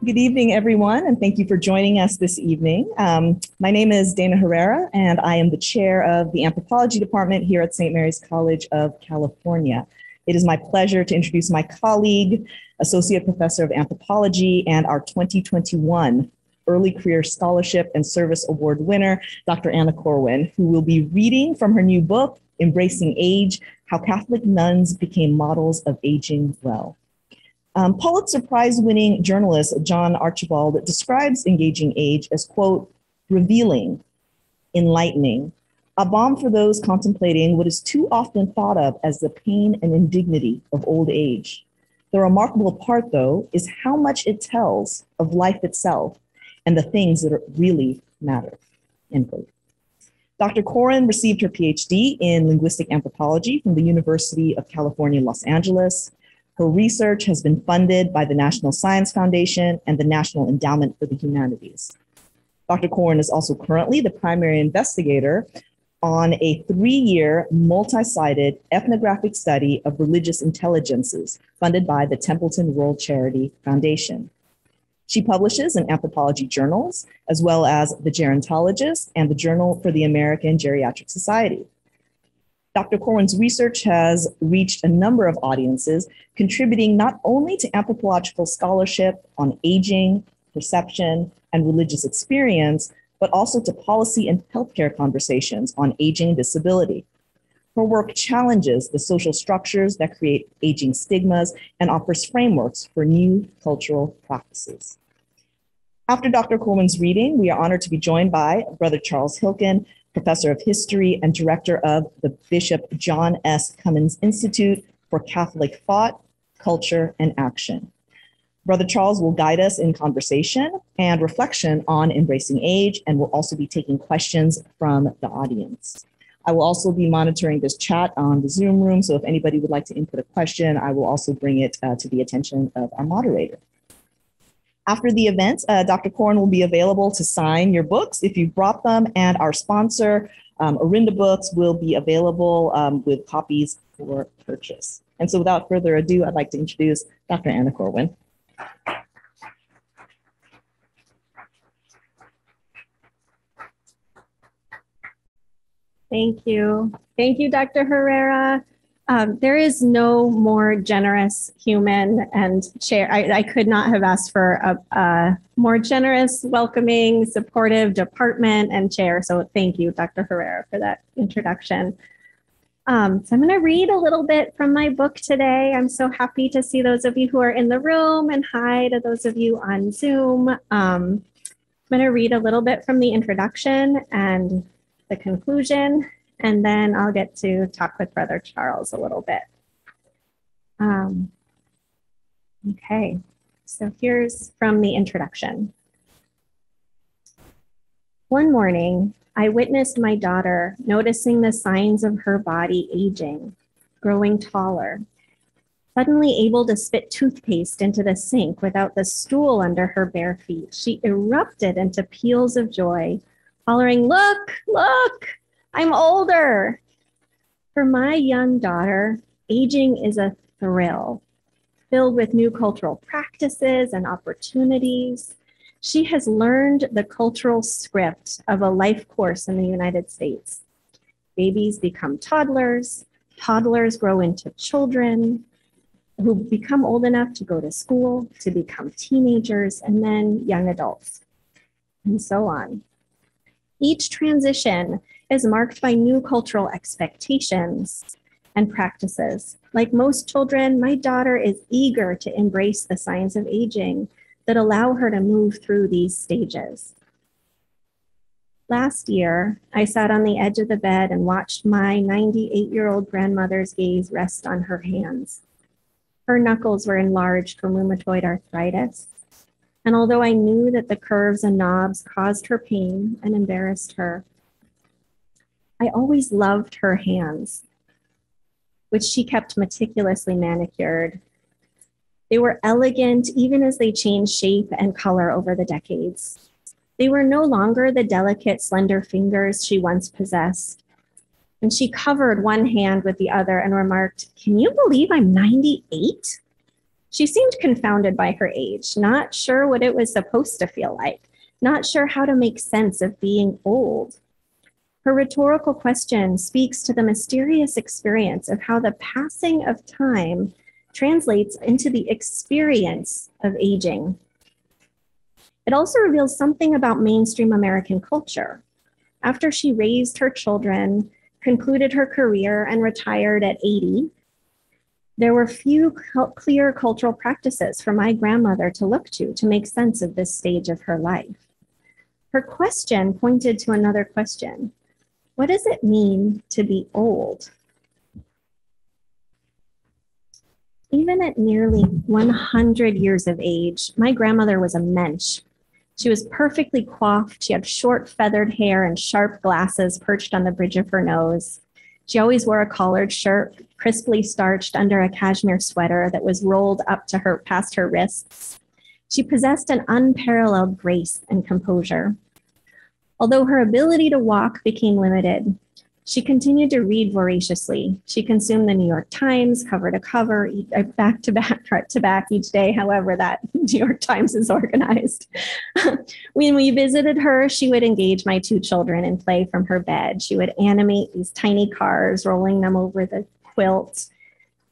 Good evening, everyone, and thank you for joining us this evening. My name is Dana Herrera, and I am the chair of the anthropology department here at St. Mary's College of California. It is my pleasure to introduce my colleague, Associate Professor of Anthropology, and our 2021 Early Career Scholarship and Service Award winner, Dr. Anna Corwin, who will be reading from her new book, Embracing Age: How Catholic Nuns Became Models of Aging Well. Pulitzer Prize-winning journalist John Archibald describes engaging age as, quote, revealing, enlightening, a balm for those contemplating what is too often thought of as the pain and indignity of old age. The remarkable part, though, is how much it tells of life itself and the things that really matter, end quote. Dr. Corwin received her PhD in linguistic anthropology from the University of California, Los Angeles. Her research has been funded by the National Science Foundation and the National Endowment for the Humanities. Dr. Corwin is also currently the primary investigator on a 3-year multi-sided ethnographic study of religious intelligences funded by the Templeton World Charity Foundation. She publishes in anthropology journals, as well as the Gerontologist and the Journal for the American Geriatric Society. Dr. Corwin's research has reached a number of audiences, contributing not only to anthropological scholarship on aging, perception, and religious experience, but also to policy and healthcare conversations on aging and disability. Her work challenges the social structures that create aging stigmas and offers frameworks for new cultural practices. After Dr. Corwin's reading, we are honored to be joined by Brother Charles Hilken, Professor of History and Director of the Bishop John S. Cummins Institute for Catholic Thought, Culture, and Action. Brother Charles will guide us in conversation and reflection on embracing age, and will also be taking questions from the audience. I will also be monitoring this chat on the Zoom room, so if anybody would like to input a question, I will also bring it to the attention of our moderator. After the event, Dr. Corwin will be available to sign your books if you've brought them, and our sponsor, Orinda Books, will be available with copies for purchase. And so without further ado, I'd like to introduce Dr. Anna Corwin. Thank you. Thank you, Dr. Herrera. There is no more generous human and chair. I could not have asked for a more generous, welcoming, supportive department and chair. So thank you, Dr. Herrera, for that introduction. So I'm going to read a little bit from my book today. I'm so happy to see those of you who are in the room, and hi to those of you on Zoom. I'm going to read a little bit from the introduction and the conclusion, and then I'll get to talk with Brother Charles a little bit. Okay, so here's from the introduction. One morning, I witnessed my daughter noticing the signs of her body aging, growing taller, suddenly able to spit toothpaste into the sink without the stool under her bare feet. She erupted into peals of joy, hollering, "Look, look, I'm older." For my young daughter, aging is a thrill, filled with new cultural practices and opportunities. She has learned the cultural script of a life course in the United States. Babies become toddlers, toddlers grow into children who become old enough to go to school, to become teenagers, and then young adults, and so on. Each transition is marked by new cultural expectations and practices. Like most children, my daughter is eager to embrace the signs of aging that allow her to move through these stages. Last year, I sat on the edge of the bed and watched my 98-year-old grandmother's gaze rest on her hands. Her knuckles were enlarged from rheumatoid arthritis, and although I knew that the curves and knobs caused her pain and embarrassed her, I always loved her hands, which she kept meticulously manicured. They were elegant even as they changed shape and color over the decades. They were no longer the delicate, slender fingers she once possessed. And she covered one hand with the other and remarked, "Can you believe I'm 98? She seemed confounded by her age, not sure what it was supposed to feel like, not sure how to make sense of being old. Her rhetorical question speaks to the mysterious experience of how the passing of time translates into the experience of aging. It also reveals something about mainstream American culture. After she raised her children, concluded her career, and retired at 80, there were few clear cultural practices for my grandmother to look to make sense of this stage of her life. Her question pointed to another question. What does it mean to be old? Even at nearly 100 years of age, my grandmother was a mensch. She was perfectly coiffed. She had short feathered hair and sharp glasses perched on the bridge of her nose. She always wore a collared shirt, crisply starched under a cashmere sweater that was rolled up to her past her wrists. She possessed an unparalleled grace and composure. Although her ability to walk became limited, she continued to read voraciously. She consumed the New York Times cover to cover, back to back, front to back each day, however that New York Times is organized. When we visited her, she would engage my two children in play from her bed. She would animate these tiny cars, rolling them over the quilt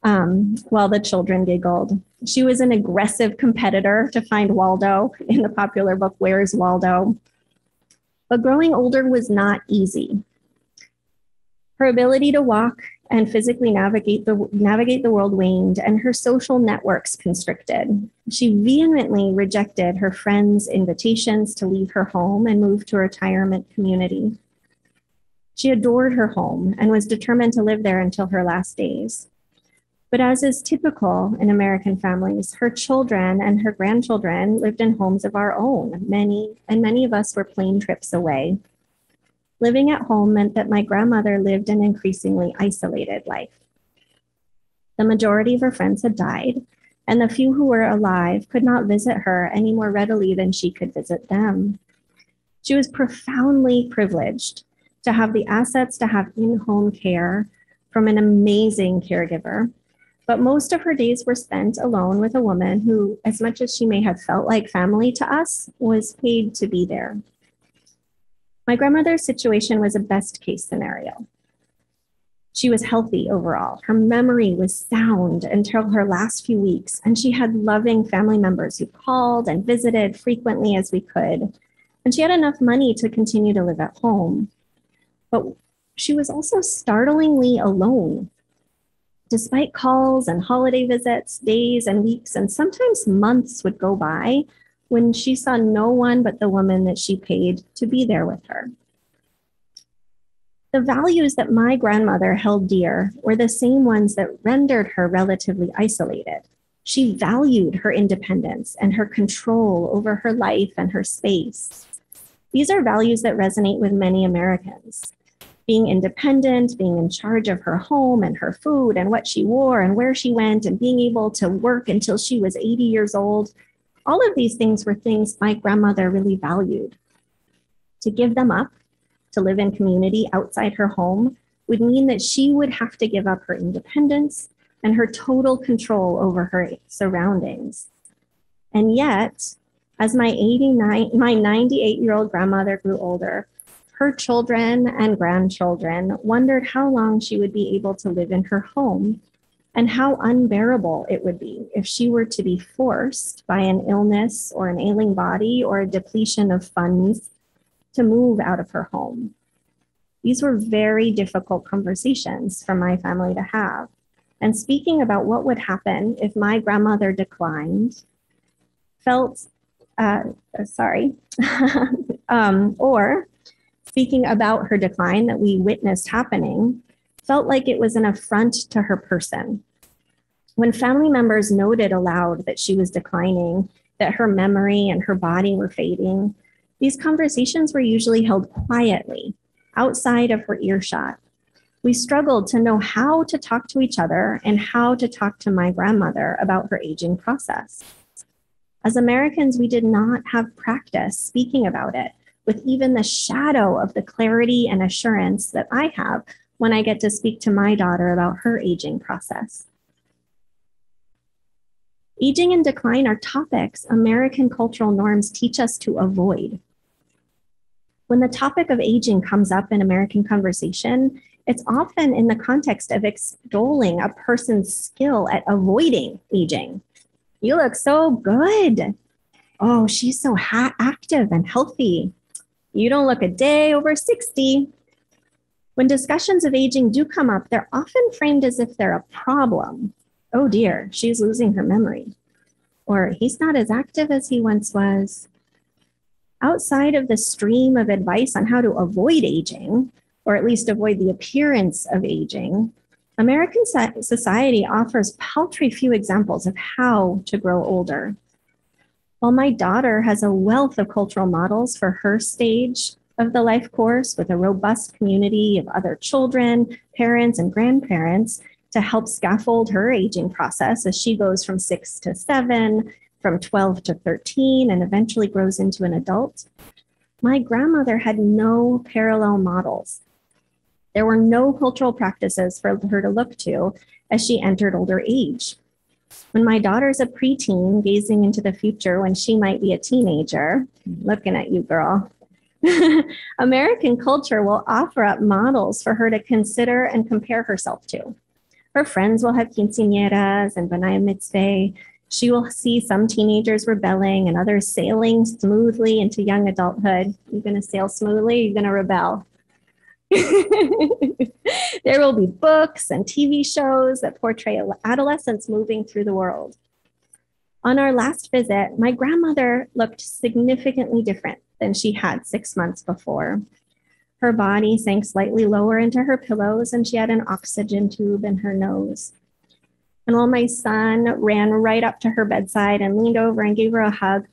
while the children giggled. She was an aggressive competitor to find Waldo in the popular book, Where's Waldo? But growing older was not easy. Her ability to walk and physically navigate the world waned, and her social networks constricted. She vehemently rejected her friends' invitations to leave her home and move to a retirement community. She adored her home and was determined to live there until her last days. But as is typical in American families, her children and her grandchildren lived in homes of our own. Many of us were plane trips away. Living at home meant that my grandmother lived an increasingly isolated life. The majority of her friends had died, and the few who were alive could not visit her any more readily than she could visit them. She was profoundly privileged to have the assets to have in-home care from an amazing caregiver, but most of her days were spent alone with a woman who, as much as she may have felt like family to us, was paid to be there. My grandmother's situation was a best case scenario. She was healthy overall. Her memory was sound until her last few weeks, and she had loving family members who called and visited frequently as we could. And she had enough money to continue to live at home. But she was also startlingly alone. Despite calls and holiday visits, days and weeks and sometimes months would go by when she saw no one but the woman that she paid to be there with her. The values that my grandmother held dear were the same ones that rendered her relatively isolated. She valued her independence and her control over her life and her space. These are values that resonate with many Americans. Being independent, being in charge of her home and her food and what she wore and where she went, and being able to work until she was 80 years old. All of these things were things my grandmother really valued. To give them up, to live in community outside her home, would mean that she would have to give up her independence and her total control over her surroundings. And yet, as my 98-year-old grandmother grew older, her children and grandchildren wondered how long she would be able to live in her home and how unbearable it would be if she were to be forced by an illness or an ailing body or a depletion of funds to move out of her home. These were very difficult conversations for my family to have. And speaking about what would happen if my grandmother declined or speaking about her decline that we witnessed happening, felt like it was an affront to her person. When family members noted aloud that she was declining, that her memory and her body were fading, these conversations were usually held quietly, outside of her earshot. We struggled to know how to talk to each other and how to talk to my grandmother about her aging process. As Americans, we did not have practice speaking about it with even the shadow of the clarity and assurance that I have when I get to speak to my daughter about her aging process. Aging and decline are topics American cultural norms teach us to avoid. When the topic of aging comes up in American conversation, it's often in the context of extolling a person's skill at avoiding aging. You look so good. Oh, she's so active and healthy. You don't look a day over 60. When discussions of aging do come up, they're often framed as if they're a problem. Oh dear, she's losing her memory. Or he's not as active as he once was. Outside of the stream of advice on how to avoid aging, or at least avoid the appearance of aging, American society offers paltry few examples of how to grow older. While my daughter has a wealth of cultural models for her stage of the life course with a robust community of other children, parents, and grandparents to help scaffold her aging process as she goes from 6 to 7, from 12 to 13, and eventually grows into an adult, my grandmother had no parallel models. There were no cultural practices for her to look to as she entered older age. When my daughter's a preteen, gazing into the future when she might be a teenager, looking at you, girl, American culture will offer up models for her to consider and compare herself to. Her friends will have quinceañeras and banaya mitzvah. She will see some teenagers rebelling and others sailing smoothly into young adulthood. You're going to sail smoothly, you're going to rebel. There will be books and TV shows that portray adolescents moving through the world. On our last visit, my grandmother looked significantly different than she had 6 months before. Her body sank slightly lower into her pillows and she had an oxygen tube in her nose. And while my son ran right up to her bedside and leaned over and gave her a hug,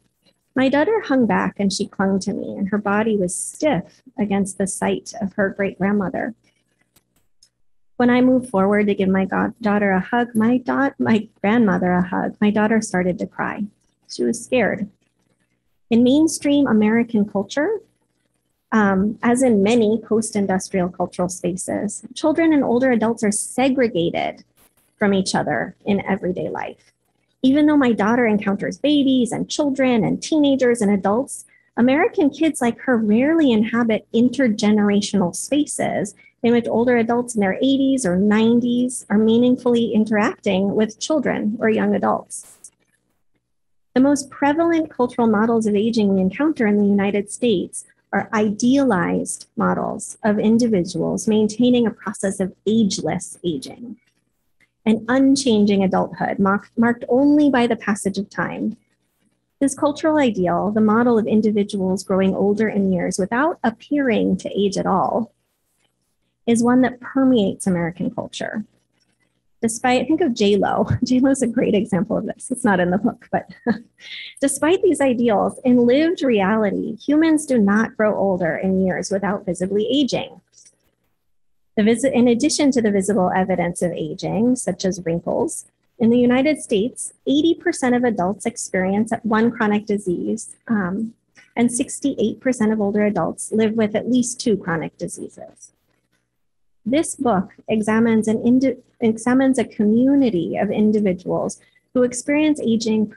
my daughter hung back and she clung to me, and her body was stiff against the sight of her great-grandmother. When I moved forward to give my daughter a hug, my grandmother a hug, my daughter started to cry. She was scared. In mainstream American culture, as in many post-industrial cultural spaces, children and older adults are segregated from each other in everyday life. Even though my daughter encounters babies and children and teenagers and adults, American kids like her rarely inhabit intergenerational spaces in which older adults in their 80s or 90s are meaningfully interacting with children or young adults. The most prevalent cultural models of aging we encounter in the United States are idealized models of individuals maintaining a process of ageless aging, an unchanging adulthood marked only by the passage of time. This cultural ideal, the model of individuals growing older in years without appearing to age at all, is one that permeates American culture. Think of J-Lo. J-Lo's a great example of this. It's not in the book, but despite these ideals, in lived reality, humans do not grow older in years without visibly aging. In addition to the visible evidence of aging, such as wrinkles, in the United States, 80% of adults experience one chronic disease, and 68% of older adults live with at least 2 chronic diseases. This book examines a community of individuals who experience aging,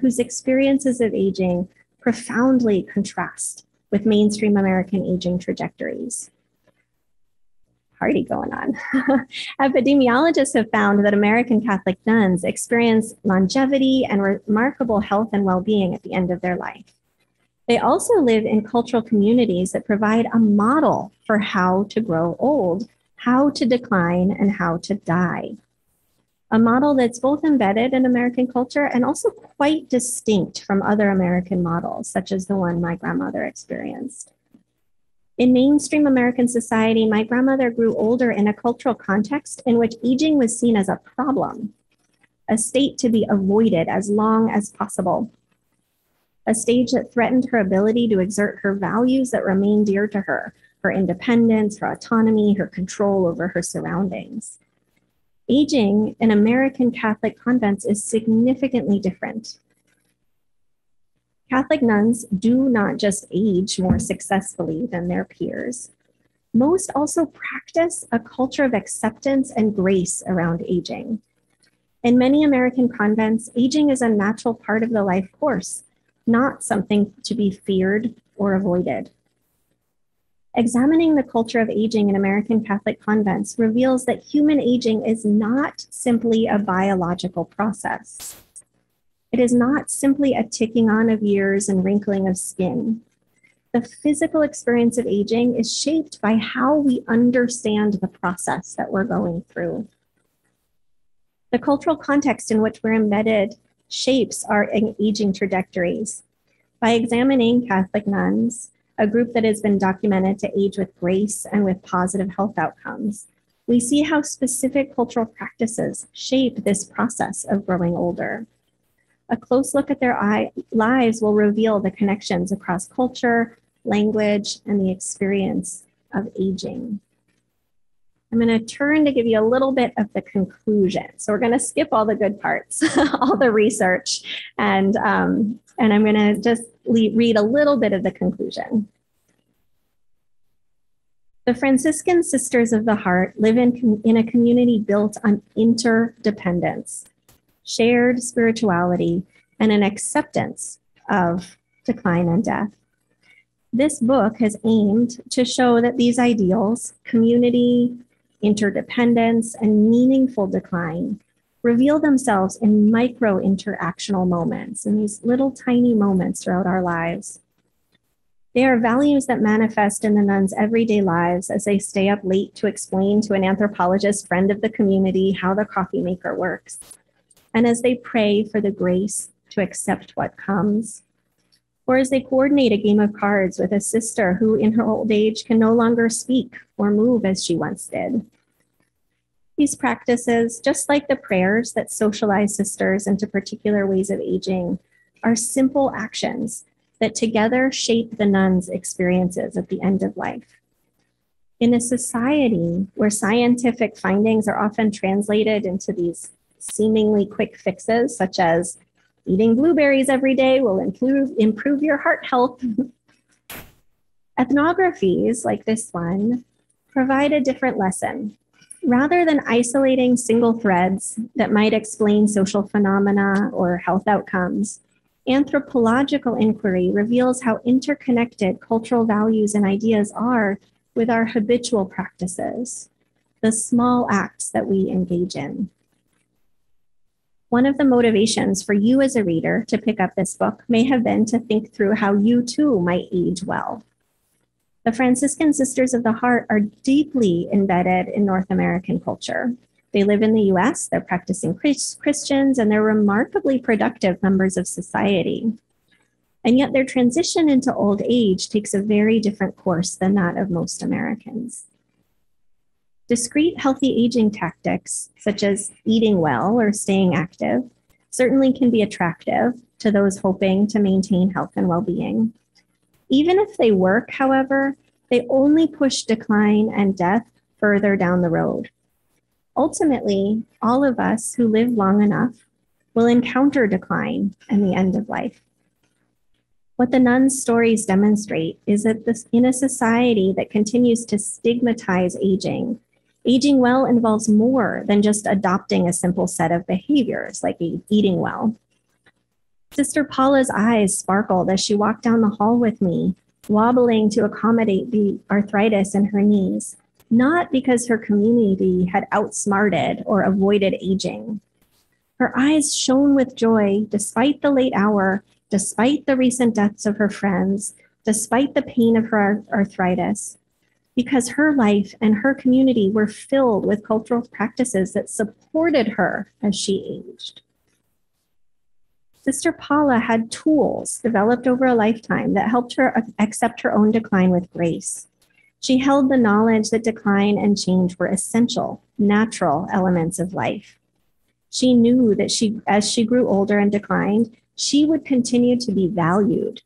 whose experiences of aging profoundly contrast with mainstream American aging trajectories. Party going on. Epidemiologists have found that American Catholic nuns experience longevity and remarkable health and well-being at the end of their life. They also live in cultural communities that provide a model for how to grow old, how to decline, and how to die. A model that's both embedded in American culture and also quite distinct from other American models, such as the one my grandmother experienced. In mainstream American society, my grandmother grew older in a cultural context in which aging was seen as a problem, a state to be avoided as long as possible, a stage that threatened her ability to exert her values that remain dear to her independence, her autonomy, her control over her surroundings. Aging in American Catholic convents is significantly different. Catholic nuns do not just age more successfully than their peers. Most also practice a culture of acceptance and grace around aging. In many American convents, aging is a natural part of the life course, not something to be feared or avoided. Examining the culture of aging in American Catholic convents reveals that human aging is not simply a biological process. It is not simply a ticking on of years and wrinkling of skin. The physical experience of aging is shaped by how we understand the process that we're going through. The cultural context in which we're embedded shapes our aging trajectories. By examining Catholic nuns, a group that has been documented to age with grace and with positive health outcomes, we see how specific cultural practices shape this process of growing older. A close look at their lives will reveal the connections across culture, language, and the experience of aging. I'm going to turn to give you a little bit of the conclusion. So we're going to skip all the good parts, all the research, and I'm going to just read a little bit of the conclusion. The Franciscan Sisters of the Heart live in a community built on interdependence, shared spirituality, and an acceptance of decline and death. This book has aimed to show that these ideals, community, interdependence, and meaningful decline, reveal themselves in micro interactional moments, in these little tiny moments throughout our lives. They are values that manifest in the nuns' everyday lives as they stay up late to explain to an anthropologist friend of the community how the coffee maker works, and as they pray for the grace to accept what comes, or as they coordinate a game of cards with a sister who in her old age can no longer speak or move as she once did. These practices, just like the prayers that socialize sisters into particular ways of aging, are simple actions that together shape the nuns' experiences at the end of life. In a society where scientific findings are often translated into these seemingly quick fixes, such as eating blueberries every day will improve your heart health, ethnographies like this one provide a different lesson. Rather than isolating single threads that might explain social phenomena or health outcomes, anthropological inquiry reveals how interconnected cultural values and ideas are with our habitual practices, the small acts that we engage in. One of the motivations for you as a reader to pick up this book may have been to think through how you too might age well. The Franciscan Sisters of the Heart are deeply embedded in North American culture. They live in the US, they're practicing Christians, and they're remarkably productive members of society. And yet their transition into old age takes a very different course than that of most Americans. Discrete healthy aging tactics, such as eating well or staying active, certainly can be attractive to those hoping to maintain health and well-being. Even if they work, however, they only push decline and death further down the road. Ultimately, all of us who live long enough will encounter decline and the end of life. What the nuns' stories demonstrate is that in a society that continues to stigmatize aging, aging well involves more than just adopting a simple set of behaviors like eating well. Sister Paula's eyes sparkled as she walked down the hall with me, wobbling to accommodate the arthritis in her knees, not because her community had outsmarted or avoided aging. Her eyes shone with joy despite the late hour, despite the recent deaths of her friends, despite the pain of her arthritis, because her life and her community were filled with cultural practices that supported her as she aged. Sister Paula had tools developed over a lifetime that helped her accept her own decline with grace. She held the knowledge that decline and change were essential, natural elements of life. She knew that as she grew older and declined, she would continue to be valued,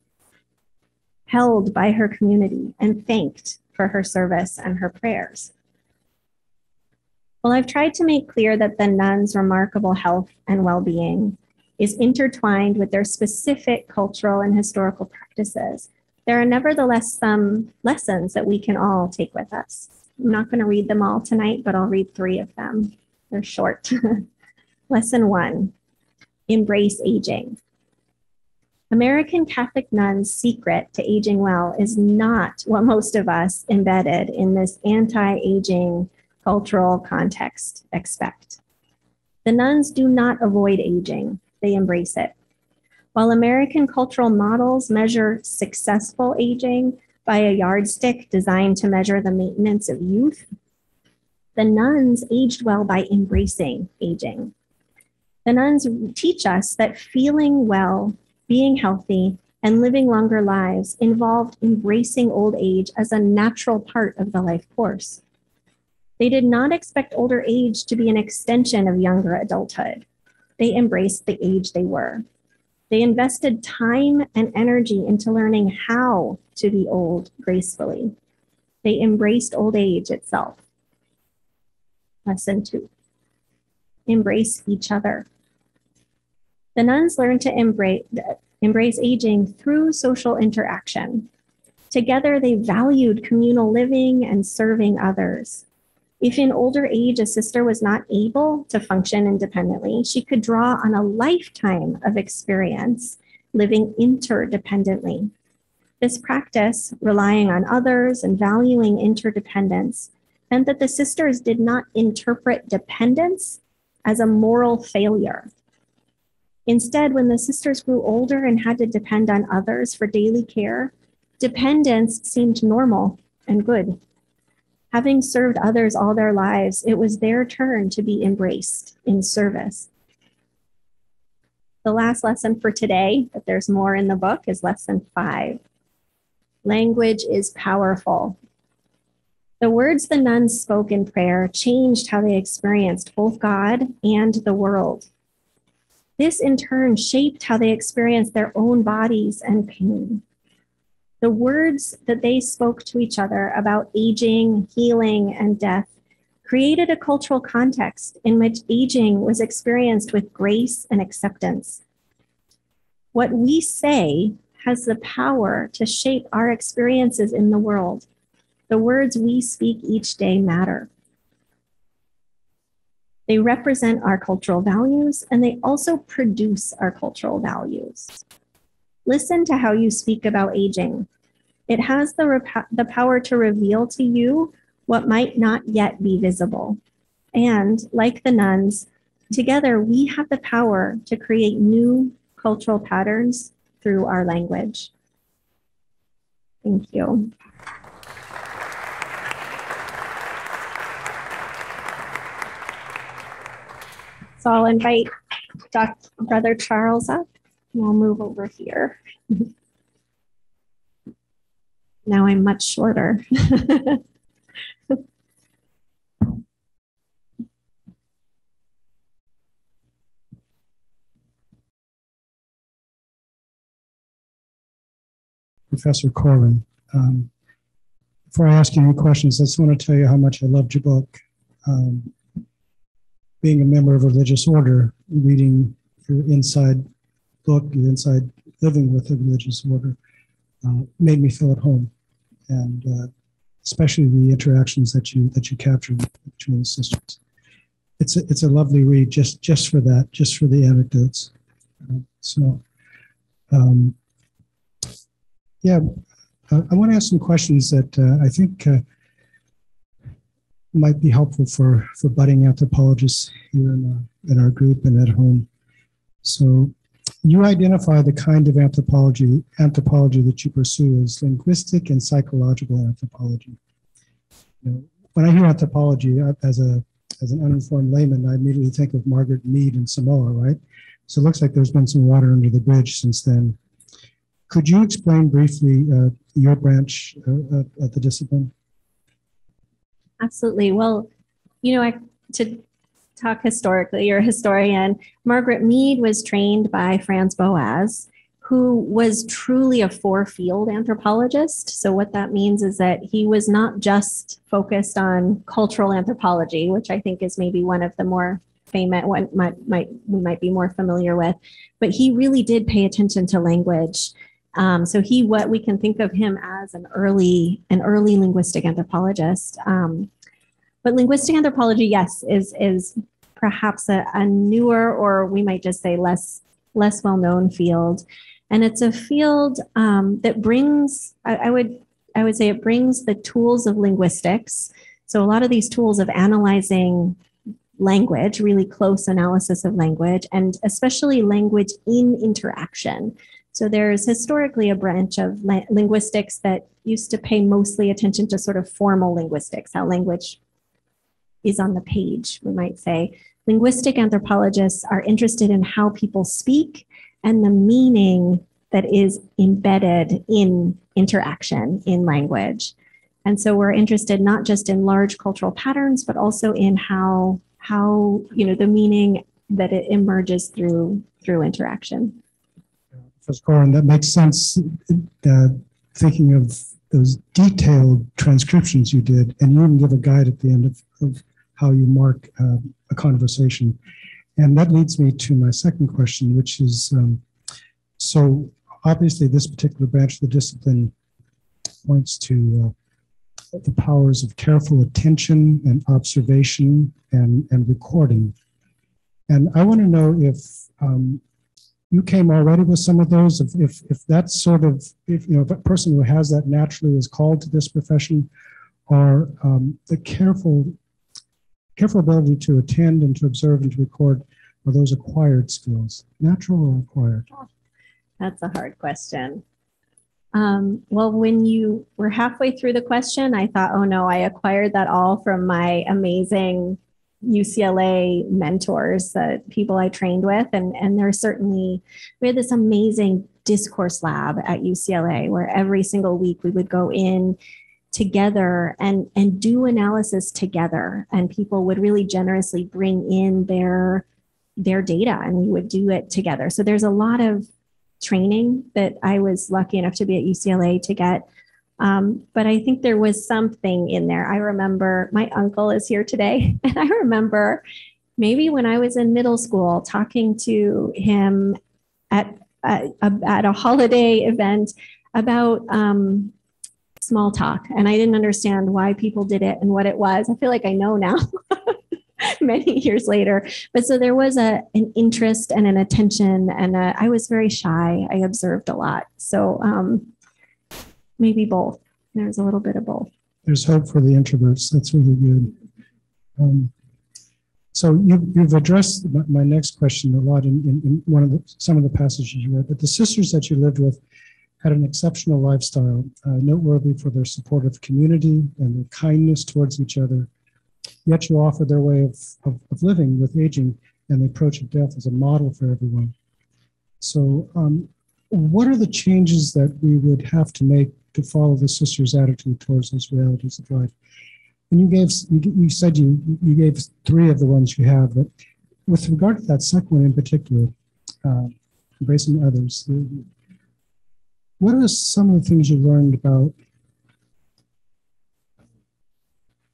held by her community, and thanked for her service and her prayers. Well, I've tried to make clear that the nuns' remarkable health and well-being is intertwined with their specific cultural and historical practices. There are nevertheless some lessons that we can all take with us. I'm not going to read them all tonight, but I'll read 3 of them. They're short. Lesson 1, embrace aging. American Catholic nuns' secret to aging well is not what most of us embedded in this anti-aging cultural context expect. The nuns do not avoid aging, they embrace it. While American cultural models measure successful aging by a yardstick designed to measure the maintenance of youth, the nuns aged well by embracing aging. The nuns teach us that feeling well, being healthy, and living longer lives involved embracing old age as a natural part of the life course. They did not expect older age to be an extension of younger adulthood. They embraced the age they were. They invested time and energy into learning how to be old gracefully. They embraced old age itself. Lesson 2, embrace each other. The nuns learned to embrace aging through social interaction. Together, they valued communal living and serving others. If in older age a sister was not able to function independently, she could draw on a lifetime of experience living interdependently. This practice, relying on others and valuing interdependence, meant that the sisters did not interpret dependence as a moral failure. Instead, when the sisters grew older and had to depend on others for daily care, dependence seemed normal and good. Having served others all their lives, it was their turn to be embraced in service. The last lesson for today, but there's more in the book, is lesson 5. Language is powerful. The words the nuns spoke in prayer changed how they experienced both God and the world. This in turn shaped how they experienced their own bodies and pain. The words that they spoke to each other about aging, healing, and death created a cultural context in which aging was experienced with grace and acceptance. What we say has the power to shape our experiences in the world. The words we speak each day matter. They represent our cultural values, and they also produce our cultural values. Listen to how you speak about aging. It has the power to reveal to you what might not yet be visible. And like the nuns, together we have the power to create new cultural patterns through our language. Thank you. So I'll invite Brother Charles up, and I'll move over here. Now I'm much shorter. Professor Corwin, before I ask you any questions, I just want to tell you how much I loved your book. Being a member of a religious order, reading your inside book, your inside living with a religious order, made me feel at home, and especially the interactions that you captured between the sisters. It's a lovely read just for that, just for the anecdotes. I want to ask some questions that I think might be helpful for budding anthropologists here in our group and at home. So you identify the kind of anthropology that you pursue as linguistic and psychological anthropology. You know, when I hear anthropology, as an uninformed layman, I immediately think of Margaret Mead in Samoa, right? So it looks like there's been some water under the bridge since then. Could you explain briefly your branch of the discipline? Absolutely. Well, to talk historically, you're a historian. Margaret Mead was trained by Franz Boas, who was truly a four-field anthropologist. So what that means is that he was not just focused on cultural anthropology, which I think is maybe one of the more famous, what we might be more familiar with, but he really did pay attention to language. So what we can think of him as an early linguistic anthropologist. But linguistic anthropology, yes, is perhaps a newer, or we might just say less well-known field. And it's a field that brings, I would say it brings the tools of linguistics. So a lot of these tools of analyzing language, really close analysis of language, and especially language in interaction. So there's historically a branch of linguistics that used to pay mostly attention to sort of formal linguistics, how language is on the page, we might say. Linguistic anthropologists are interested in how people speak and the meaning that is embedded in interaction in language. And so we're interested not just in large cultural patterns, but also in how the meaning that it emerges through interaction. Professor Corwin, that makes sense. Thinking of those detailed transcriptions you did, and you even give a guide at the end of how you mark a conversation. And that leads me to my second question, which is, so obviously this particular branch of the discipline points to the powers of careful attention and observation and recording. And I want to know if you came already with some of those, if that's sort of, if a person who has that naturally is called to this profession, or the careful ability to attend and to observe and to record, are those acquired skills, natural or acquired? That's a hard question. Well, when you were halfway through the question, I thought, oh no, I acquired that all from my amazing UCLA mentors, people I trained with. And there's certainly, we had this amazing discourse lab at UCLA where every single week we would go in together and do analysis together. And people would really generously bring in their data and we would do it together. So there's a lot of training that I was lucky enough to be at UCLA to get. But I think there was something in there. I remember my uncle is here today. And I remember maybe when I was in middle school talking to him at a holiday event about small talk. And I didn't understand why people did it and what it was. I feel like I know now. Many years later. But so there was an interest and an attention, and I was very shy. I observed a lot. So maybe both. There's a little bit of both. There's hope for the introverts. That's really good. So you've addressed my next question a lot in one of some of the passages you read, but the sisters that you lived with had an exceptional lifestyle, noteworthy for their supportive community and their kindness towards each other. Yet you offer their way of living with aging and the approach of death as a model for everyone. So what are the changes that we would have to make to follow the sisters' attitude towards those realities of life? And you said you gave 3 of the ones you have, but with regard to that second one in particular, embracing others, what are some of the things you learned about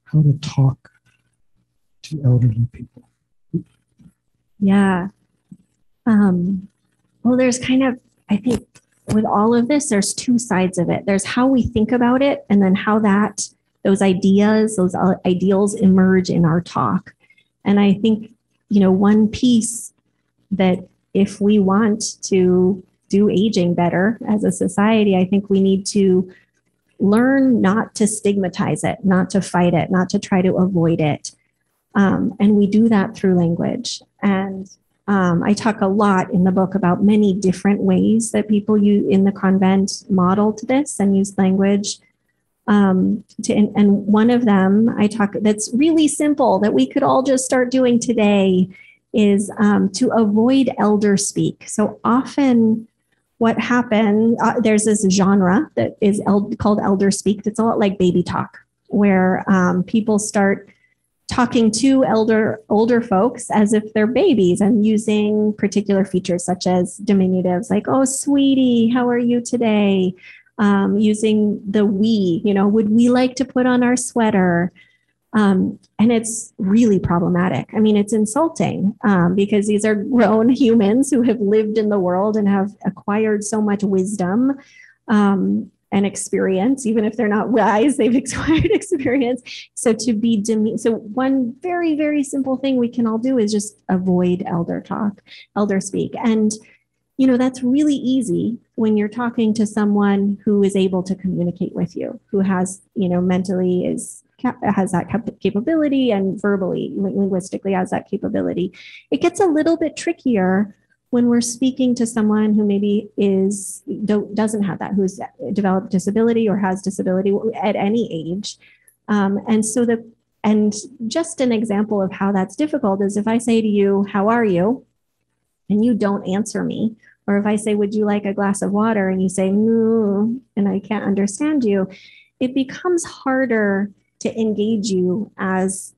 how to talk to elderly people? Yeah. Well, there's kind of, I think with all of this, there's 2 sides of it. There's how we think about it, and then how those ideals emerge in our talk. And I think, one piece that if we want to do aging better as a society, I think we need to learn not to stigmatize it, not to fight it, not to try to avoid it. And we do that through language. And I talk a lot in the book about many different ways that people in the convent modeled this and used language. And one of them I talk that's really simple that we could all just start doing today is to avoid elder speak. So often what happened, there's this genre that is called elder speak that's a lot like baby talk, where people start talking to older folks as if they're babies and using particular features such as diminutives like, oh, sweetie, how are you today? Using the we, would we like to put on our sweater? And it's really problematic. I mean, it's insulting because these are grown humans who have lived in the world and have acquired so much wisdom. And and experience, even if they're not wise, they've acquired experience. So so one very, very simple thing we can all do is just avoid elder talk, elder speak. And, that's really easy when you're talking to someone who is able to communicate with you, who has, mentally has that capability, and verbally, linguistically has that capability. It gets a little bit trickier when we're speaking to someone who maybe doesn't have that, who's developed disability or has disability at any age. And just an example of how that's difficult is if I say to you, "How are you?" and you don't answer me, or if I say, "Would you like a glass of water?" and you say, "No," and I can't understand you, it becomes harder to engage you as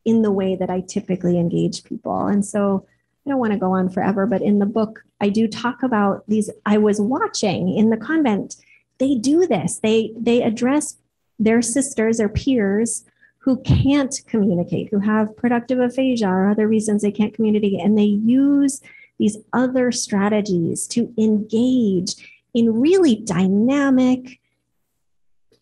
in the way that I typically engage people. And so I don't want to go on forever, but in the book, I do talk about these. I was watching in the convent, they do this. They address their sisters or peers who can't communicate, who have productive aphasia or other reasons they can't communicate. And they use these other strategies to engage in really dynamic,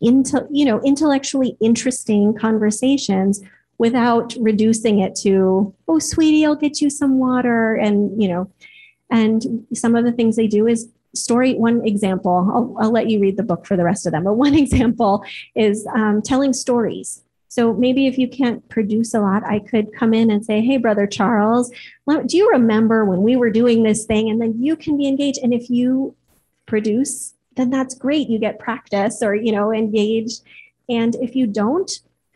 intellectually interesting conversations without reducing it to, "Oh, sweetie, I'll get you some water." And some of the things they do is one example, I'll let you read the book for the rest of them, but one example is telling stories. So maybe if you can't produce a lot, I could come in and say, "Hey, Brother Charles, do you remember when we were doing this thing?" And then you can be engaged. And if you produce, then that's great. You get practice or, engaged. And if you don't,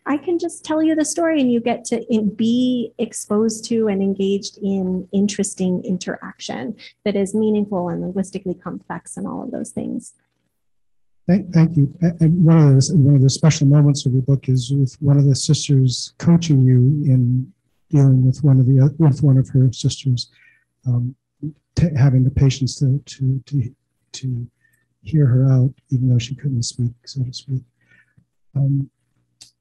I can just tell you the story and you get to be exposed to and engaged in interesting interaction that is meaningful and linguistically complex and all of those things. Thank you. And one of the special moments of your book is with one of the sisters coaching you in dealing with one of her sisters, having the patience to hear her out, even though she couldn't speak, so to speak.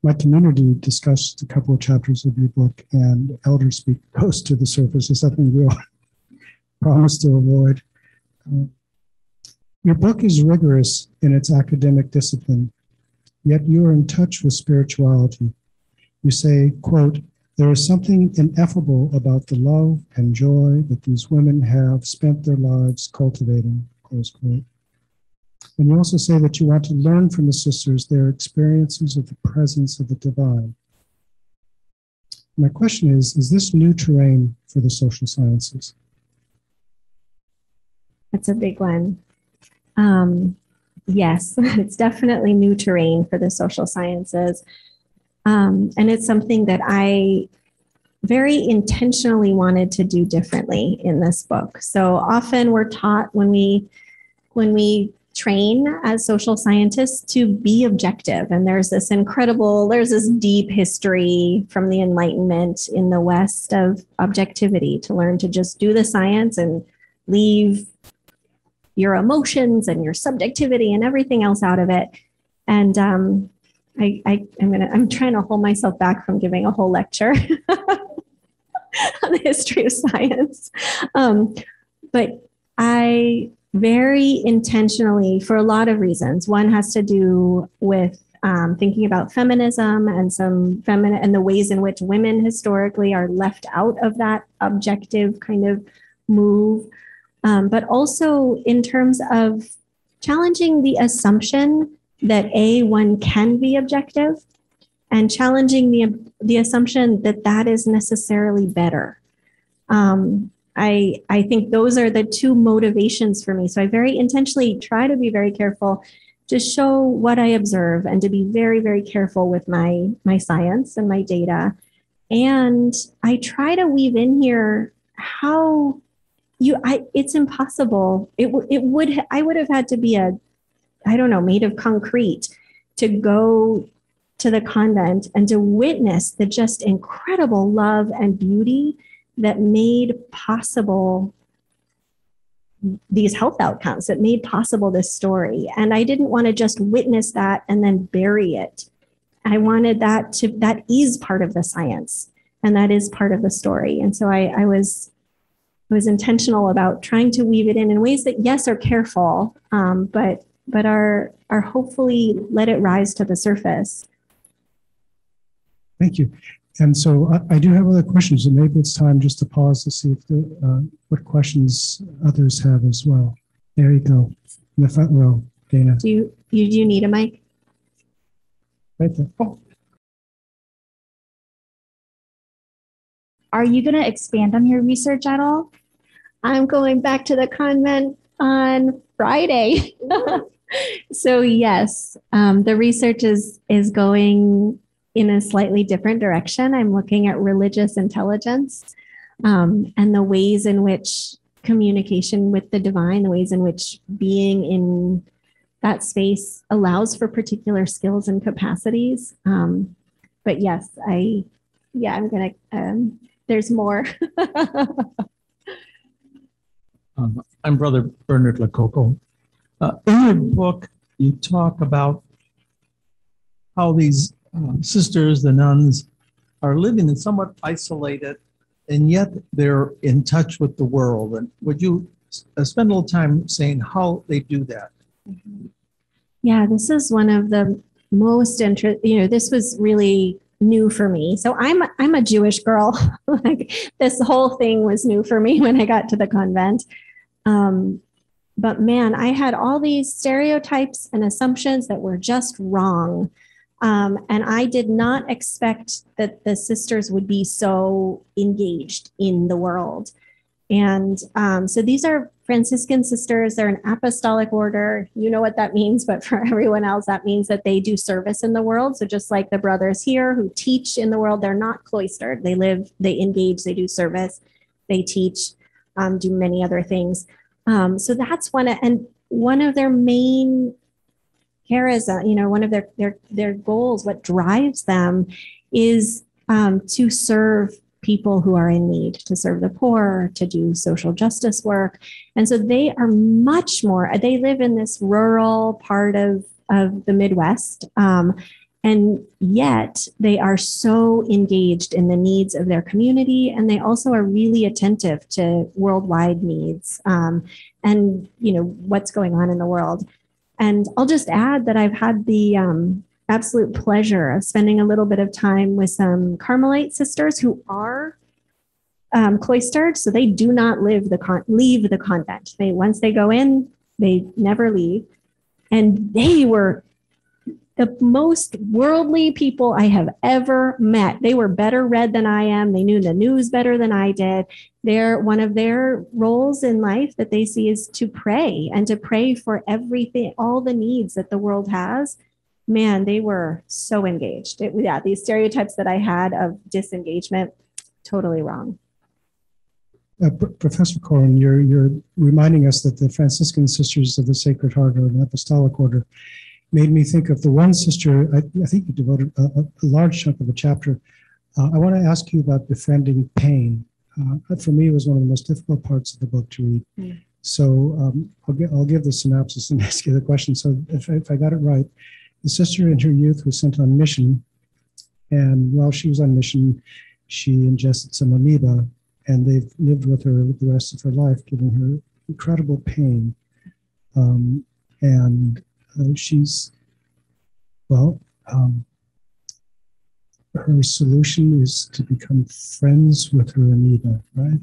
My community discussed a couple of chapters of your book, and elder speak rose to the surface. It's something we'll promise to avoid. Your book is rigorous in its academic discipline, yet you are in touch with spirituality. You say, quote, "There is something ineffable about the love and joy that these women have spent their lives cultivating," close quote. And you also say that you want to learn from the sisters their experiences of the presence of the divine. My question is this new terrain for the social sciences? That's a big one. Yes, it's definitely new terrain for the social sciences. And it's something that I very intentionally wanted to do differently in this book. So often we're taught when we train as social scientists to be objective. And there's this deep history from the Enlightenment in the West of objectivity, to learn to just do the science and leave your emotions and your subjectivity and everything else out of it. And I'm trying to hold myself back from giving a whole lecture on the history of science. But I very intentionally, for a lot of reasons, one has to do with thinking about feminism and and the ways in which women historically are left out of that objective kind of move. But also in terms of challenging the assumption that one can be objective, and challenging the assumption that is necessarily better. I think those are the two motivations for me. So I very intentionally try to be very careful to show what I observe and to be very, very careful with my science and my data. And I try to weave in here how it's impossible. I would have had to be made of concrete to go to the convent and to witness the just incredible love and beauty that made possible these health outcomes, that made possible this story. And I didn't want to just witness that and then bury it. I wanted that is part of the science, and that is part of the story. And so I was intentional about trying to weave it in ways that, yes, are careful, but but are hopefully let it rise to the surface. Thank you. And so I do have other questions, and maybe it's time just to pause to see if what questions others have as well. There you go, in the front row, Dana. Do you need a mic? Right there. Oh. Are you going to expand on your research at all? I'm going back to the convent on Friday. So yes, the research is going in a slightly different direction. I'm looking at religious intelligence and the ways in which communication with the divine, the ways in which being in that space allows for particular skills and capacities. But yes, I'm gonna, there's more. I'm Brother Bernard Lococo. In your book, you talk about how these sisters, the nuns, are living in somewhat isolated, and yet they're in touch with the world. And would you spend a little time saying how they do that? Yeah, this is one of the most this was really new for me. So I'm a Jewish girl. Like this whole thing was new for me when I got to the convent. But man, I had all these stereotypes and assumptions that were just wrong. And I did not expect that the sisters would be so engaged in the world. And so these are Franciscan sisters. They're an apostolic order. You know what that means, but for everyone else, that means that they do service in the world. So just like the brothers here who teach in the world, they're not cloistered. They live, they engage, they do service, they teach, do many other things. So that's one of their main charisma, one of their goals, what drives them is to serve people who are in need, to serve the poor, to do social justice work. And so they are much more, they live in this rural part of the Midwest. And yet they are so engaged in the needs of their community. And they also are really attentive to worldwide needs and what's going on in the world. And I'll just add that I've had the absolute pleasure of spending a little bit of time with some Carmelite sisters who are cloistered. So they do not leave the convent. Once they go in, they never leave. And they were the most worldly people I have ever met. They were better read than I am. They knew the news better than I did. One of their roles in life that they see is to pray and to pray for everything, all the needs that the world has. Man, they were so engaged. These stereotypes that I had of disengagement, totally wrong. Professor Corwin, you're reminding us that the Franciscan Sisters of the Sacred Heart are an apostolic order. Made me think of the one sister, I think you devoted a large chunk of a chapter. I want to ask you about befriending pain. For me, it was one of the most difficult parts of the book to read. Mm. So I'll give the synopsis and ask you the question. So if I got it right, the sister in her youth was sent on mission. And while she was on mission, she ingested some amoeba, and they've lived with her the rest of her life, giving her incredible pain. Her solution is to become friends with her amoeba, right?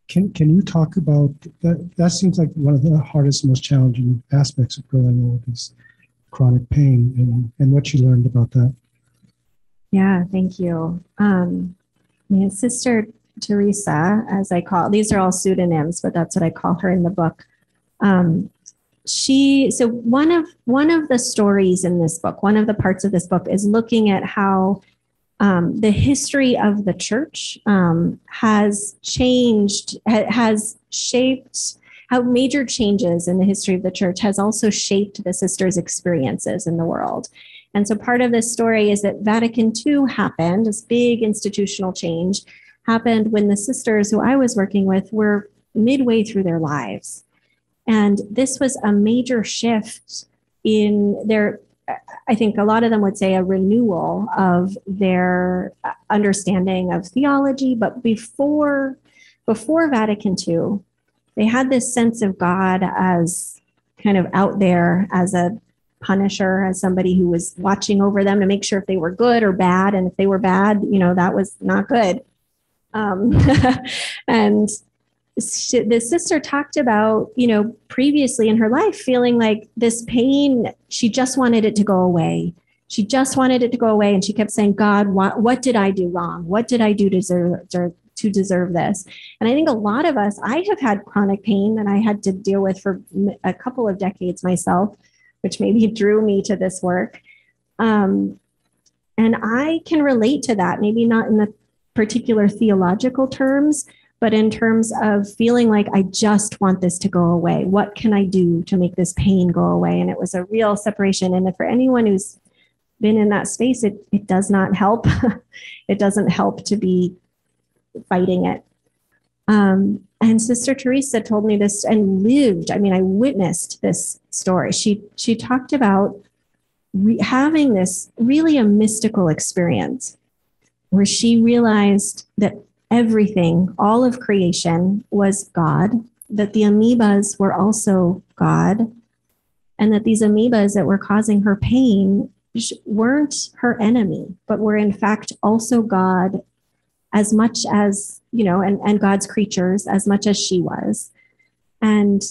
Can you talk about that? That seems like one of the hardest, most challenging aspects of growing old is chronic pain, and what you learned about that. Yeah, thank you. My sister Teresa, as I call, these are all pseudonyms, but that's what I call her in the book. So one of the stories in this book, one of the parts of this book is looking at how the history of the church has changed, has shaped how major changes in the history of the church has also shaped the sisters' experiences in the world. And so part of this story is that Vatican II happened, this big institutional change happened when the sisters who I was working with were midway through their lives. And this was a major shift in their, I think a lot of them would say a renewal of their understanding of theology. But before Vatican II, they had this sense of God as kind of out there as a punisher, as somebody who was watching over them to make sure if they were good or bad. And if they were bad, that was not good. And the sister talked about, previously in her life, feeling like this pain, she just wanted it to go away. She just wanted it to go away. And she kept saying, God, what did I do wrong? What did I do to deserve this? And I think a lot of us, I have had chronic pain that I had to deal with for a couple of decades myself, which maybe drew me to this work. And I can relate to that, maybe not in the particular theological terms, but in terms of feeling like I just want this to go away. What can I do to make this pain go away? And it was a real separation. And for anyone who's been in that space, it does not help. It doesn't help to be fighting it. And Sister Teresa told me this and lived. I witnessed this story. She talked about having this really a mystical experience where she realized that everything, all of creation was God, that the amoebas were also God, and that these amoebas that were causing her pain weren't her enemy, but were in fact also God as much as, and God's creatures as much as she was. And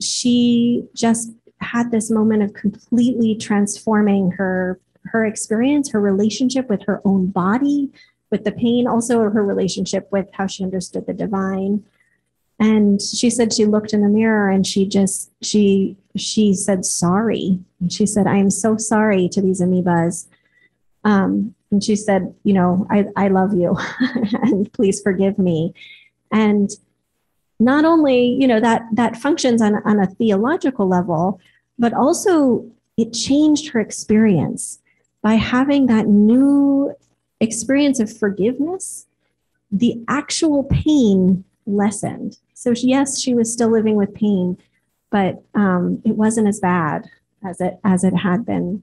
she just had this moment of completely transforming her experience, her relationship with her own body, with the pain, also her relationship with how she understood the divine. And she said she looked in the mirror and she said, sorry. And she said, I am so sorry to these amoebas. And she said, I love you and please forgive me. And not only, that functions on a theological level, but also it changed her experience by having that new experience of forgiveness. The actual pain lessened. So yes, she was still living with pain, but it wasn't as bad as it had been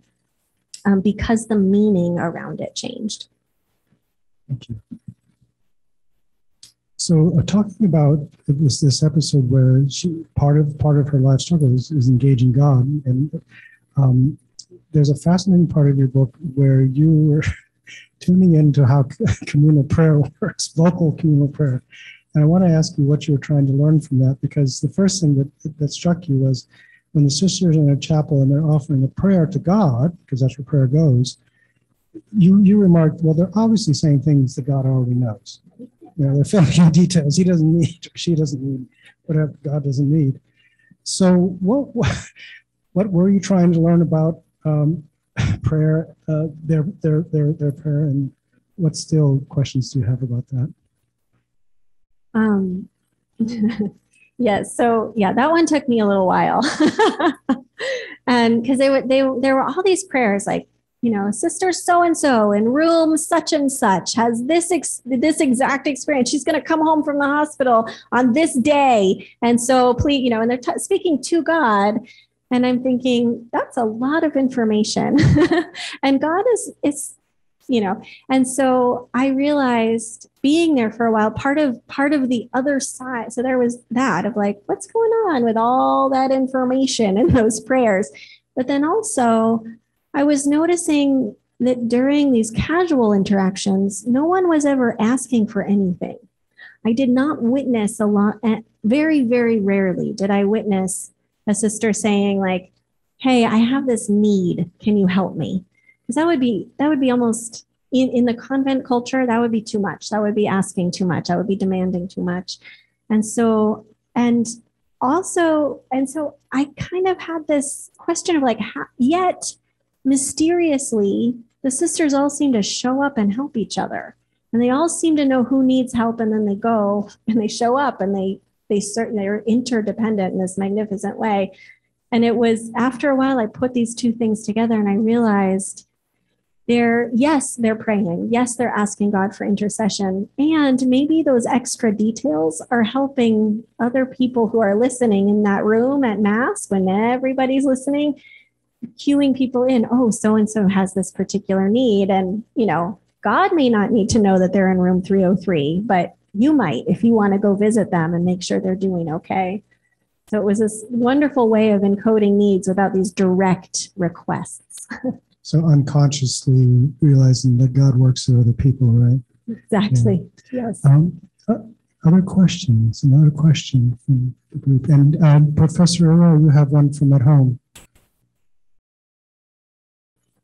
because the meaning around it changed. Thank you. So talking about this episode where part of her life struggle is engaging God, and there's a fascinating part of your book where you were tuning into how communal prayer works, local communal prayer. And I want to ask you what you were trying to learn from that, because the first thing that struck you was when the sisters are in a chapel and they're offering a prayer to God, because that's where prayer goes, you remarked, well, they're obviously saying things that God already knows. They're filling in details he doesn't need, or she doesn't need, whatever God doesn't need. So what were you trying to learn about prayer, their prayer, and what still questions do you have about that? Yes. So that one took me a little while. And because there were all these prayers like, sister so-and-so in room such and such has this exact experience. She's going to come home from the hospital on this day. And so please, and they're speaking to God. And I'm thinking, that's a lot of information. And God is, and so I realized being there for a while, part of the other side. So there was that of like, what's going on with all that information in those prayers? But then also I was noticing that during these casual interactions, no one was ever asking for anything. I did not witness a lot, very, very rarely did I witness a sister saying like, hey, I have this need. Can you help me? Because that would be almost in the convent culture, that would be too much. That would be asking too much. I would be demanding too much. And so I kind of had this question of like, yet mysteriously, the sisters all seem to show up and help each other. And they all seem to know who needs help. And then they go and they show up and they're interdependent in this magnificent way. And it was after a while, I put these two things together and I realized they're praying. Yes, they're asking God for intercession. And maybe those extra details are helping other people who are listening in that room at Mass when everybody's listening, cueing people in, oh, so-and-so has this particular need. And, God may not need to know that they're in room 303, but you might if you want to go visit them and make sure they're doing okay. So it was this wonderful way of encoding needs without these direct requests. So unconsciously realizing that God works through other people, right? Exactly. Yeah. Yes. Other questions? Another question from the group. And Professor Herrera, you have one from at home.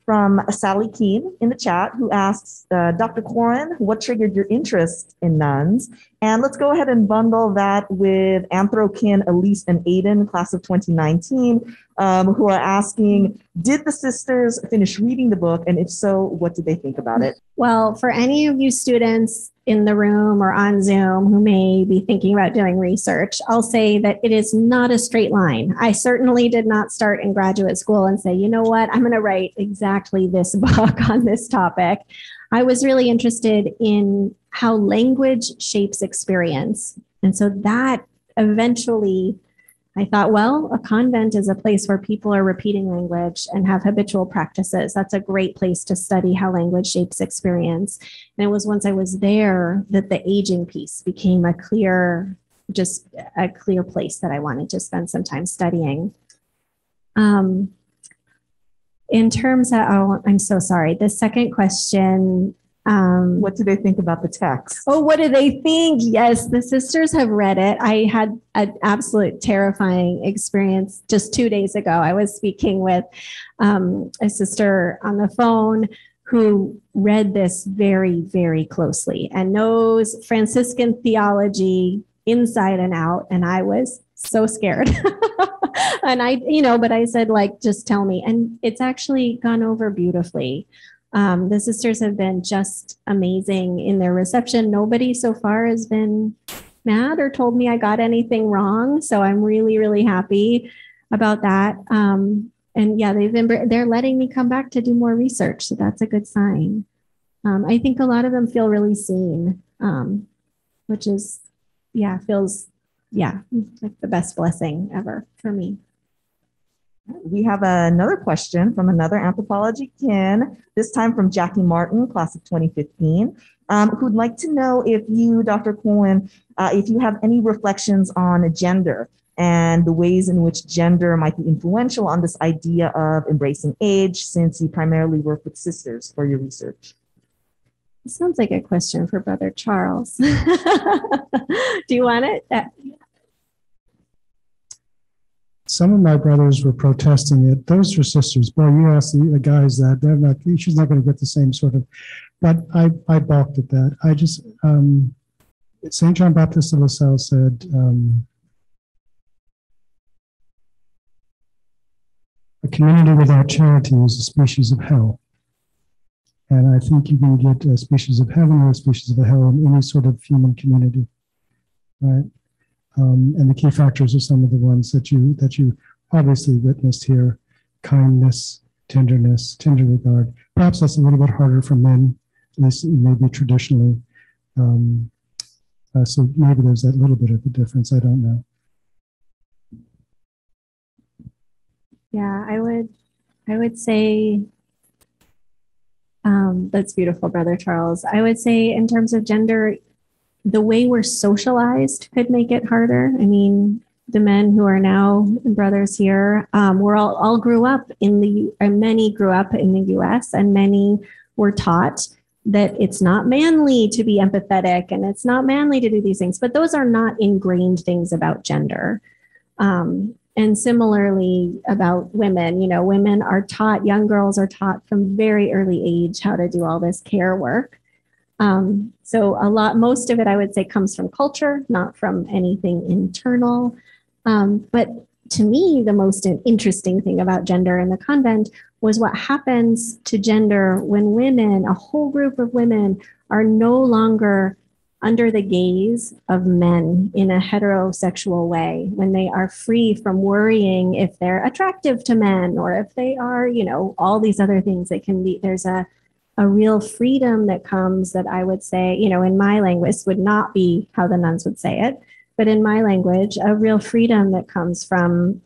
From Sally Keene in the chat, who asks, Dr. Corwin, what triggered your interest in nuns? And let's go ahead and bundle that with Anthrokin, Elise, and Aiden, class of 2019, who are asking, did the sisters finish reading the book? And if so, what did they think about it? Well, for any of you students in the room or on Zoom who may be thinking about doing research, I'll say that it is not a straight line. I certainly did not start in graduate school and say, you know what, I'm going to write exactly this book on this topic. I was really interested in how language shapes experience. And so that eventually, I thought, well, a convent is a place where people are repeating language and have habitual practices. That's a great place to study how language shapes experience. And it was once I was there that the aging piece became a clear place that I wanted to spend some time studying. In terms of, oh, I'm so sorry. The second question. What do they think about the text? Oh, what do they think? Yes, the sisters have read it. I had an absolute terrifying experience just 2 days ago. I was speaking with a sister on the phone who read this very, very closely and knows Franciscan theology inside and out. And I was so scared. And but I said, like, just tell me. And it's actually gone over beautifully. The sisters have been just amazing in their reception. Nobody so far has been mad or told me I got anything wrong. So I'm really, really happy about that. And yeah, they're letting me come back to do more research. So that's a good sign. I think a lot of them feel really seen, which is, feels like the best blessing ever for me. We have another question from another anthropology kin, this time from Jackie Martin, class of 2015, who'd like to know if you, Dr. Corwin, if you have any reflections on gender and the ways in which gender might be influential on this idea of embracing age, since you primarily work with sisters for your research. It sounds like a question for Brother Charles. Do you want it? Some of my brothers were protesting it. Those are sisters. Boy, you ask the guys that, they're not, she's not going to get the same sort of, but I balked at that. I just, St. John Baptist of La Salle said, a community without charity is a species of hell. And I think you can get a species of heaven or a species of hell in any sort of human community, right? And the key factors are some of the ones that you obviously witnessed here: kindness, tenderness, tender regard. Perhaps that's a little bit harder for men, at least maybe traditionally. So maybe there's that little bit of a difference. I don't know. Yeah, I would say that's beautiful, Brother Charles. I would say in terms of gender, the way we're socialized could make it harder. I mean, the men who are now brothers here, we're all grew up many grew up in the US, and many were taught that it's not manly to be empathetic and it's not manly to do these things, but those are not ingrained things about gender. And similarly about women, women are taught, young girls are taught from very early age how to do all this care work. So most of it, I would say, comes from culture, not from anything internal. But to me, the most interesting thing about gender in the convent was what happens to gender when women, a whole group of women, are no longer under the gaze of men in a heterosexual way, when they are free from worrying if they're attractive to men or if they are, all these other things that can be. There's a real freedom that comes that I would say, in my language would not be how the nuns would say it, but in my language, a real freedom that comes from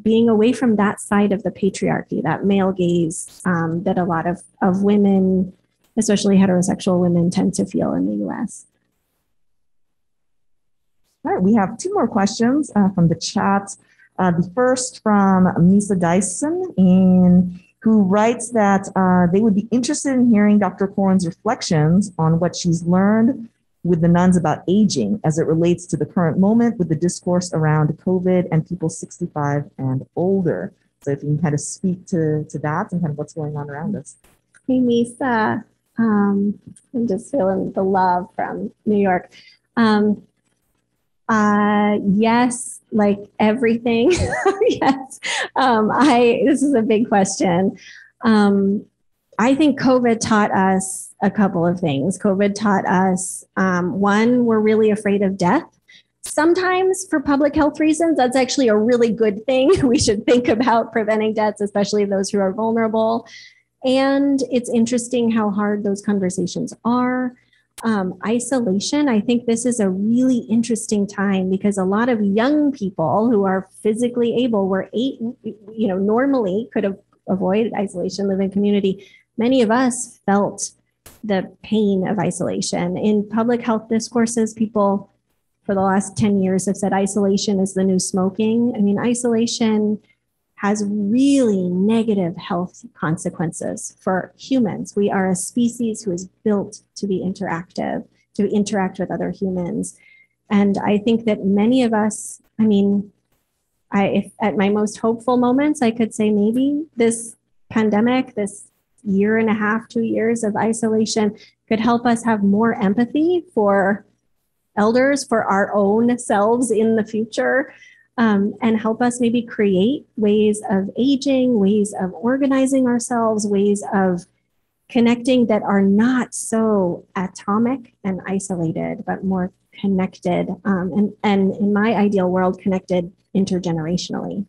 being away from that side of the patriarchy, that male gaze that a lot of women, especially heterosexual women, tend to feel in the US. All right, we have two more questions from the chat. The first from Misa Dyson, who writes that they would be interested in hearing Dr. Corwin's reflections on what she's learned with the nuns about aging as it relates to the current moment with the discourse around COVID and people 65 and older. So if you can kind of speak to that and kind of what's going on around us. Hey, Misa. I'm just feeling the love from New York. Yes, like everything. Yes. This is a big question. I think COVID taught us a couple of things. COVID taught us, one, we're really afraid of death. Sometimes for public health reasons, that's actually a really good thing. We should think about preventing deaths, especially those who are vulnerable. And it's interesting how hard those conversations are. Isolation, I think this is a really interesting time because a lot of young people who are physically able normally could have avoided isolation, live in community. Many of us felt the pain of isolation. In public health discourses, people for the last 10 years have said isolation is the new smoking. I mean, isolation has really negative health consequences for humans. We are a species who is built to be interactive, to interact with other humans. And I think that many of us, if at my most hopeful moments, I could say maybe this pandemic, this year and a half, 2 years of isolation could help us have more empathy for elders, for our own selves in the future, and help us maybe create ways of aging, ways of organizing ourselves, ways of connecting that are not so atomic and isolated, but more connected, and in my ideal world, connected intergenerationally.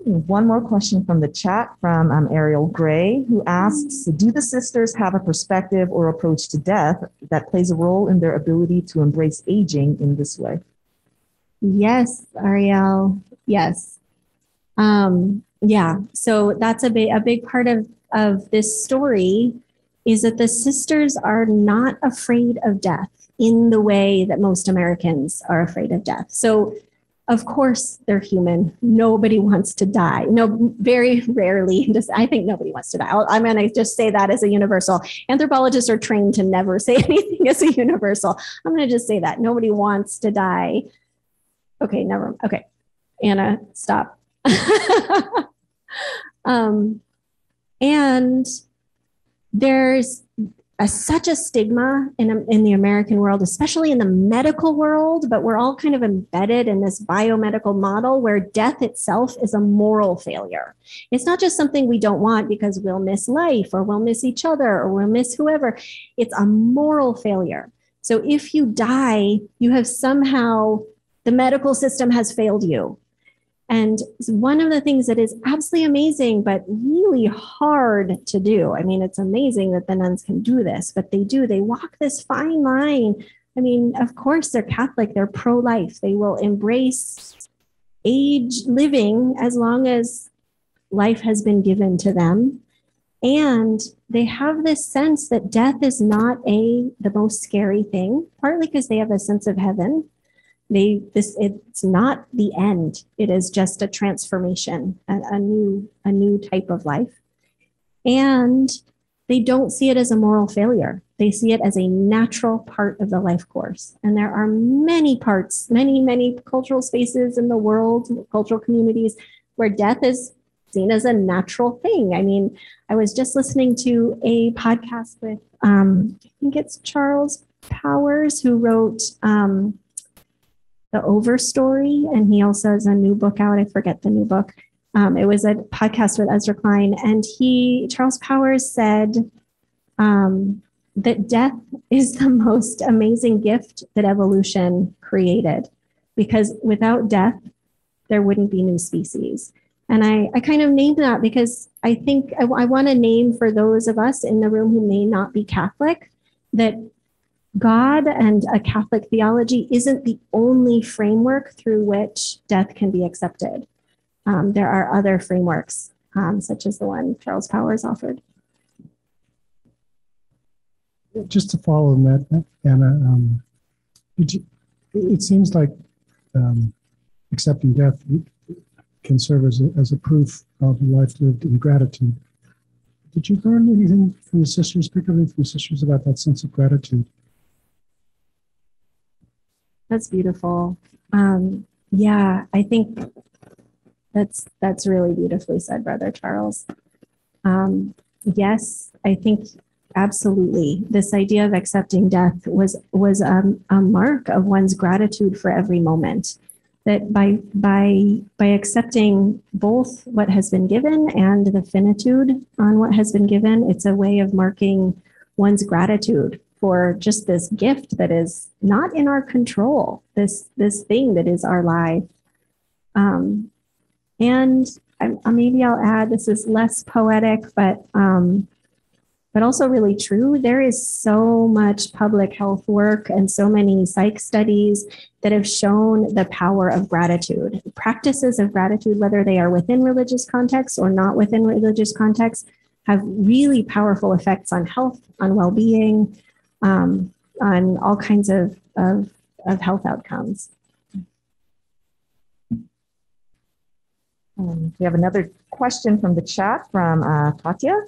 One more question from the chat from Ariel Gray, who asks, do the sisters have a perspective or approach to death that plays a role in their ability to embrace aging in this way? Yes, Ariel, yes. So that's a big part of this story is that the sisters are not afraid of death in the way that most Americans are afraid of death. So of course, they're human. Nobody wants to die. No, very rarely. I think nobody wants to die. I'm going to just say that as a universal. Anthropologists are trained to never say anything as a universal. I'm going to just say that. Nobody wants to die. Okay, never. Okay, Anna, stop. And there's such a stigma in the American world, especially in the medical world, but we're all kind of embedded in this biomedical model where death itself is a moral failure. It's not just something we don't want because we'll miss life or we'll miss each other or we'll miss whoever. It's a moral failure. So if you die, you have somehow, the medical system has failed you. And one of the things that is absolutely amazing, but really hard to do. I mean, it's amazing that the nuns can do this, but they do. They walk this fine line. I mean, of course, they're Catholic, they're pro-life. They will embrace living as long as life has been given to them. And they have this sense that death is not the most scary thing, partly because they have a sense of heaven. It's not the end. It is just a transformation, a new type of life. And they don't see it as a moral failure. They see it as a natural part of the life course. And there are many parts, many cultural spaces in the world, cultural communities, where death is seen as a natural thing. I mean, I was just listening to a podcast with, I think it's Charles Powers, who wrote The Overstory, and he also has a new book out. I forget the new book. It was a podcast with Ezra Klein, and Charles Powers said that death is the most amazing gift that evolution created, because without death, there wouldn't be new species. And I kind of named that because I think I want to name for those of us in the room who may not be Catholic that God and a Catholic theology isn't the only framework through which death can be accepted. There are other frameworks, such as the one Charles Powers offered. just to follow on that, Anna, it seems like accepting death can serve as a proof of a life lived in gratitude. Did you learn anything from the sisters, particularly from the sisters, about that sense of gratitude? That's beautiful. Yeah, I think that's really beautifully said, Brother Charles. Yes, I think absolutely. This idea of accepting death was a mark of one's gratitude for every moment. That by accepting both what has been given and the finitude on what has been given, it's a way of marking one's gratitude for just this gift that is not in our control, this thing that is our life. And maybe I'll add, this is less poetic, but also really true. There is so much public health work and so many psych studies that have shown the power of gratitude. Practices of gratitude, whether they are within religious contexts or not within religious contexts, have really powerful effects on health, on well-being, on all kinds of health outcomes. We have another question from the chat from Katya,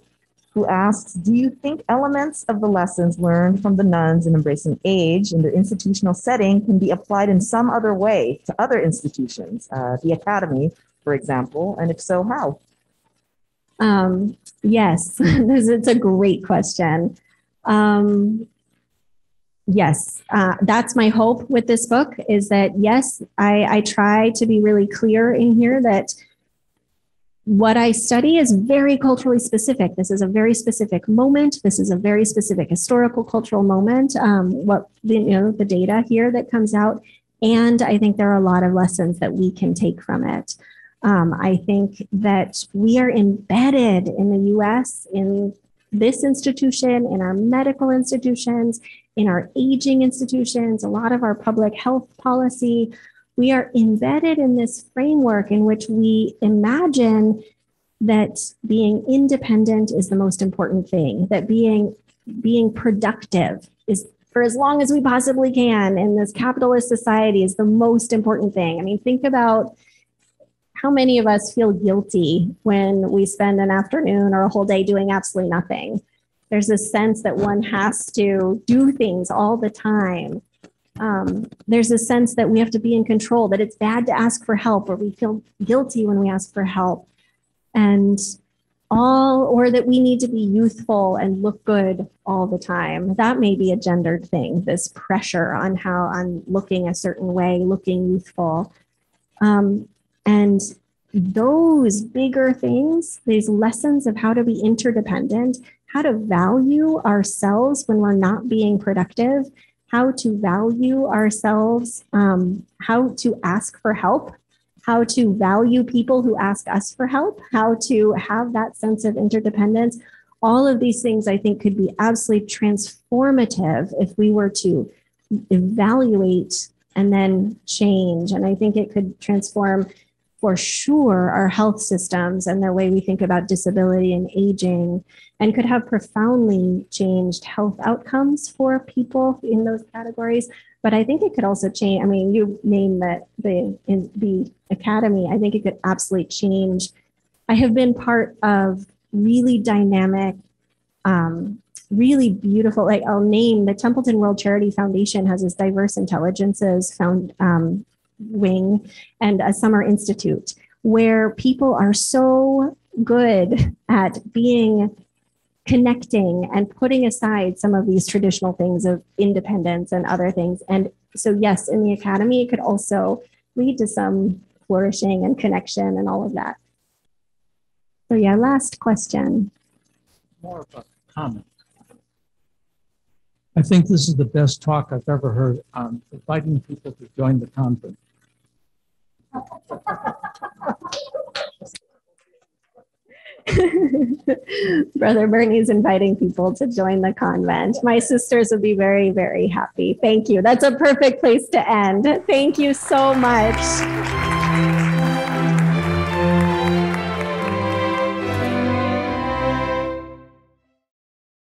who asks, do you think elements of the lessons learned from the nuns in embracing age in the institutional setting can be applied in some other way to other institutions, the academy, for example, and if so, how? Yes, it's a great question. Yes, that's my hope with this book, is that, yes, I try to be really clear in here that what I study is very culturally specific. This is a very specific moment. This is a very specific historical cultural moment. The data here that comes out, and I think there are a lot of lessons that we can take from it. I think that we are embedded in the U.S. in this institution, in our medical institutions, in our aging institutions, a lot of our public health policy. We are embedded in this framework in which we imagine that being independent is the most important thing, that being productive is, for as long as we possibly can in this capitalist society, is the most important thing. I mean, think about how many of us feel guilty when we spend an afternoon or a whole day doing absolutely nothing. There's a sense that one has to do things all the time. There's a sense that we have to be in control, that it's bad to ask for help, or we feel guilty when we ask for help, or that we need to be youthful and look good all the time. That may be a gendered thing, this pressure on looking a certain way, looking youthful. And those bigger things, these lessons of how to be interdependent, how to value ourselves when we're not being productive, how to value ourselves, how to ask for help, how to value people who ask us for help, how to have that sense of interdependence. All of these things, I think, could be absolutely transformative if we were to evaluate and then change. And I think it could transform, for sure, our health systems and the way we think about disability and aging, and could have profoundly changed health outcomes for people in those categories. But I think it could also change, I mean, you name that the academy, I think it could absolutely change. I have been part of really dynamic, really beautiful, like I'll name the Templeton World Charity Foundation has this diverse intelligences wing and a summer institute where people are so good at connecting and putting aside some of these traditional things of independence and other things. And so, yes, in the academy, it could also lead to some flourishing and connection and all of that. So yeah, last question. More of a comment. I think this is the best talk I've ever heard on inviting people to join the convent. Brother Bernie's inviting people to join the convent. My sisters would be very, very happy. Thank you. That's a perfect place to end. Thank you so much.